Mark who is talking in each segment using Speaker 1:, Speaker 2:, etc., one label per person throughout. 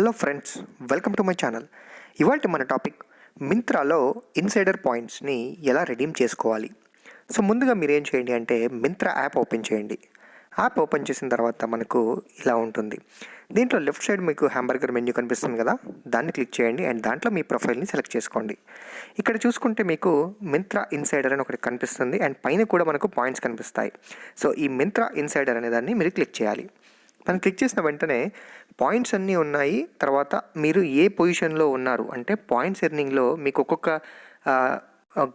Speaker 1: Hello friends, welcome to my channel. ఇవాళ మన topic మింత్రాలో insider పాయింట్స్ని ఎలా రెడీమ్ చేసుకోవాలి. సో ముందుగా మీరు ఏం చేయండి అంటే మింత్రా యాప్ ఓపెన్ చేయండి. యాప్ ఓపెన్ చేసిన తర్వాత మనకు ఇలా ఉంటుంది. దీంట్లో లెఫ్ట్ సైడ్ మీకు హ్యాంబర్గర్ మెన్యూ కనిపిస్తుంది కదా, దాన్ని క్లిక్ చేయండి అండ్ దాంట్లో మీ ప్రొఫైల్ని సెలెక్ట్ చేసుకోండి. ఇక్కడ చూసుకుంటే మీకు మింత్రా ఇన్సైడర్ అని ఒకటి కనిపిస్తుంది అండ్ పైన కూడా మనకు పాయింట్స్ కనిపిస్తాయి. సో ఈ మింత్రా ఇన్సైడర్ అనే దాన్ని మీరు క్లిక్ చేయాలి. మనం క్లిక్ చేసిన వెంటనే పాయింట్స్ అన్నీ ఉన్నాయి. తర్వాత మీరు ఏ పొజిషన్లో ఉన్నారు అంటే పాయింట్స్ ఎర్నింగ్లో మీకు ఒక్కొక్క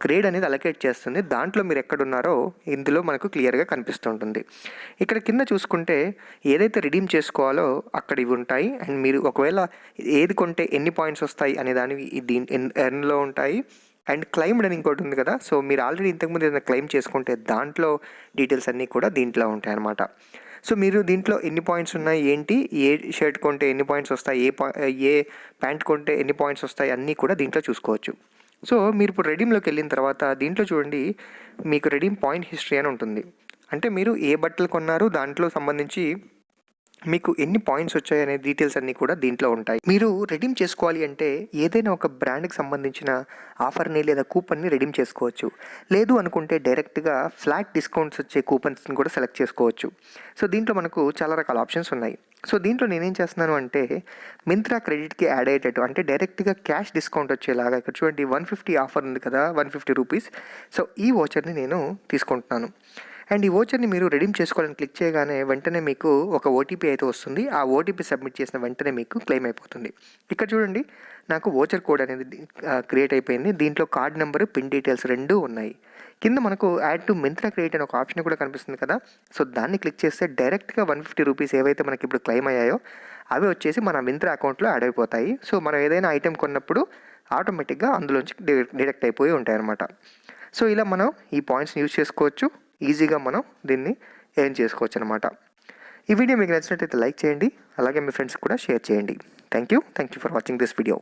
Speaker 1: గ్రేడ్ అనేది అలొకేట్ చేస్తుంది. దాంట్లో మీరు ఎక్కడున్నారో ఇందులో మనకు క్లియర్గా కనిపిస్తుంటుంది. ఇక్కడ కింద చూసుకుంటే ఏదైతే రిడీమ్ చేసుకోవాలో అక్కడ ఇవి ఉంటాయి అండ్ మీరు ఒకవేళ ఏది కొంటే ఎన్ని పాయింట్స్ వస్తాయి అనే దానివి ఎర్న్లో ఉంటాయి. అండ్ క్లైమ్డ్ అని ఇంకోటి ఉంది కదా, సో మీరు ఆల్రెడీ ఇంతకుముందు ఏదైనా క్లెయిమ్ చేసుకుంటే దాంట్లో డీటెయిల్స్ అన్నీ కూడా దీంట్లో ఉంటాయి అన్నమాట. సో మీరు దీంట్లో ఎన్ని పాయింట్స్ ఉన్నాయి, ఏంటి, ఏ షర్ట్ కొంటే ఎన్ని పాయింట్స్ వస్తాయి, ఏ ప్యాంట్ కొంటే ఎన్ని పాయింట్స్ వస్తాయి అన్నీ కూడా దీంట్లో చూసుకోవచ్చు. సో మీరు ఇప్పుడు రెడీమ్లోకి వెళ్ళిన తర్వాత దీంట్లో చూడండి, మీకు రెడీమ్ పాయింట్ హిస్టరీ అని ఉంటుంది. అంటే మీరు ఏ బట్టలు కొన్నారు దాంట్లో సంబంధించి మీకు ఎన్ని పాయింట్స్ వచ్చాయి అనే డీటెయిల్స్ అన్నీ కూడా దీంట్లో ఉంటాయి. మీరు రెడీమ్ చేసుకోవాలి అంటే ఏదైనా ఒక బ్రాండ్కి సంబంధించిన ఆఫర్ని లేదా కూపన్ని రెడీమ్ చేసుకోవచ్చు. లేదు అనుకుంటే డైరెక్ట్గా ఫ్లాట్ డిస్కౌంట్స్ వచ్చే కూపన్స్ని కూడా సెలెక్ట్ చేసుకోవచ్చు. సో దీంట్లో మనకు చాలా రకాల ఆప్షన్స్ ఉన్నాయి. సో దీంట్లో నేనేం చేస్తున్నాను అంటే మింత్రా క్రెడిట్కి యాడ్ అయ్యేటట్టు అంటే డైరెక్ట్గా క్యాష్ డిస్కౌంట్ వచ్చేలాగా ఇక్కడ చూడండి 150 ఆఫర్ ఉంది కదా, 150 రూపీస్. సో ఈ వోచర్ని నేను తీసుకుంటున్నాను. అండ్ ఈ వోచర్ని మీరు రెడీమ్ చేసుకోవాలని క్లిక్ చేయగానే వెంటనే మీకు ఒక ఓటీపీ అయితే వస్తుంది. ఆ ఓటీపీ సబ్మిట్ చేసిన వెంటనే మీకు క్లెయిమ్ అయిపోతుంది. ఇక్కడ చూడండి, నాకు వోచర్ కోడ్ అనేది క్రియేట్ అయిపోయింది. దీంట్లో కార్డ్ నెంబరు, పిన్ డీటెయిల్స్ రెండూ ఉన్నాయి. కింద మనకు యాడ్ టు మింత్రా క్రెడిట్ అని ఒక ఆప్షన్ కూడా కనిపిస్తుంది కదా, సో దాన్ని క్లిక్ చేస్తే డైరెక్ట్గా 150 రూపీస్ ఏవైతే మనకి ఇప్పుడు క్లెయిమ్ అయ్యాయో అవి వచ్చేసి మన మింత్రా అకౌంట్లో యాడ్ అయిపోతాయి. సో మనం ఏదైనా ఐటెం కొన్నప్పుడు ఆటోమేటిక్గా అందులోంచి డిడక్ట్ అయిపోయి ఉంటాయి అన్నమాట. సో ఇలా మనం ఈ పాయింట్స్ని యూజ్ చేసుకోవచ్చు. ఈజీగా మనం దీన్ని ఎర్న్ చేసుకోవచ్చు అనమాట. ఈ వీడియో మీకు నచ్చినట్లయితే లైక్ చేయండి, అలాగే మీ ఫ్రెండ్స్కి కూడా షేర్ చేయండి. Thank you for watching this video.